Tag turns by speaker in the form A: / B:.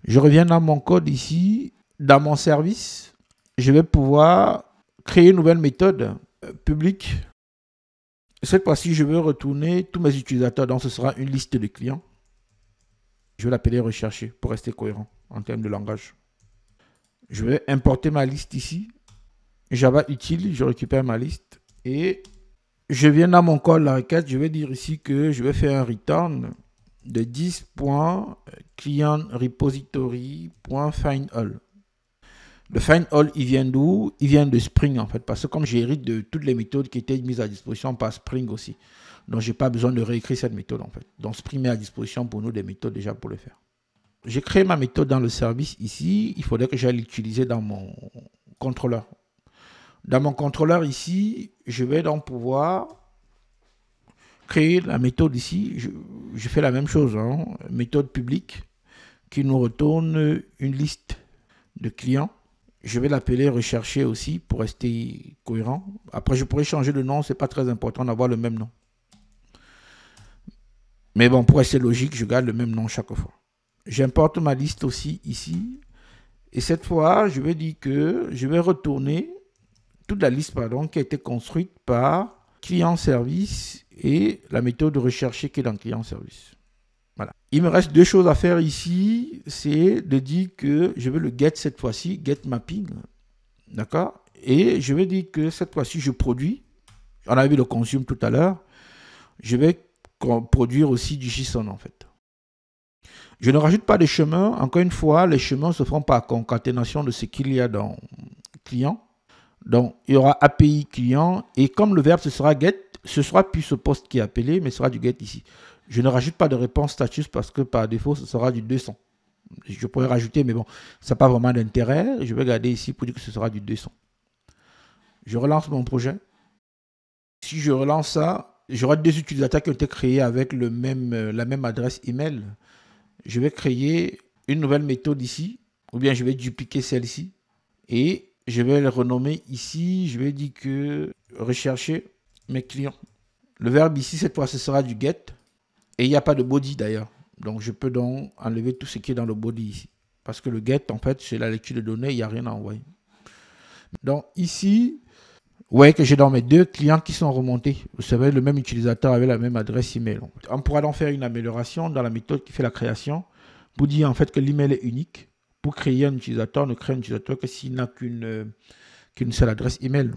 A: Je reviens dans mon code ici, dans mon service, je vais pouvoir créer une nouvelle méthode publique. Cette fois-ci, je veux retourner tous mes utilisateurs, donc ce sera une liste de clients. Je vais l'appeler rechercher pour rester cohérent en termes de langage. Je vais importer ma liste ici. Java utile, je récupère ma liste et je viens dans mon code la requête. Je vais dire ici que je vais faire un return de 10.clientRepository.findAll. Le findAll, il vient d'où? Il vient de Spring en fait, parce que comme j'hérite de toutes les méthodes qui étaient mises à disposition par Spring aussi. Donc, je n'ai pas besoin de réécrire cette méthode en fait. Donc, Spring met à disposition pour nous des méthodes déjà pour le faire. J'ai créé ma méthode dans le service ici. Il faudrait que j'aille l'utiliser dans mon contrôleur. Dans mon contrôleur ici, je vais donc pouvoir créer la méthode ici. Je fais la même chose. Méthode publique qui nous retourne une liste de clients. Je vais l'appeler rechercher aussi pour rester cohérent. Après, je pourrais changer de nom. Ce n'est pas très important d'avoir le même nom. Mais bon, pour rester logique, je garde le même nom chaque fois. J'importe ma liste aussi ici. Et cette fois, je vais dire que je vais retourner toute la liste qui a été construite par client-service et la méthode rechercher qui est dans client-service. Voilà. Il me reste deux choses à faire ici. C'est de dire que je veux le get cette fois-ci, get mapping. D'accord? Et je vais dire que cette fois-ci, je produis. On a vu le consume tout à l'heure. Je vais produire aussi du JSON en fait. Je ne rajoute pas de chemins. Encore une fois, les chemins se font par concaténation de ce qu'il y a dans client. Donc, il y aura API client et comme le verbe ce sera get, ce sera plus ce poste qui est appelé, mais ce sera du get ici. Je ne rajoute pas de réponse status parce que par défaut, ce sera du 200. Je pourrais rajouter, mais bon, ça n'a pas vraiment d'intérêt. Je vais garder ici pour dire que ce sera du 200. Je relance mon projet. Si je relance ça, j'aurai deux utilisateurs qui ont été créés avec la même adresse email. Je vais créer une nouvelle méthode ici, ou bien je vais dupliquer celle-ci et je vais le renommer ici. Je vais dire que rechercher mes clients. Le verbe ici, cette fois, ce sera du get. Et il n'y a pas de body d'ailleurs. Donc, je peux donc enlever tout ce qui est dans le body ici. Parce que le get, en fait, c'est la lecture de données. Il n'y a rien à envoyer. Donc, ici, vous voyez que j'ai dans mes deux clients qui sont remontés. Vous savez, le même utilisateur avec la même adresse email. On pourra donc faire une amélioration dans la méthode qui fait la création pour dire en fait que l'email est unique. Pour créer un utilisateur, on ne crée un utilisateur que s'il n'a qu'une seule adresse email.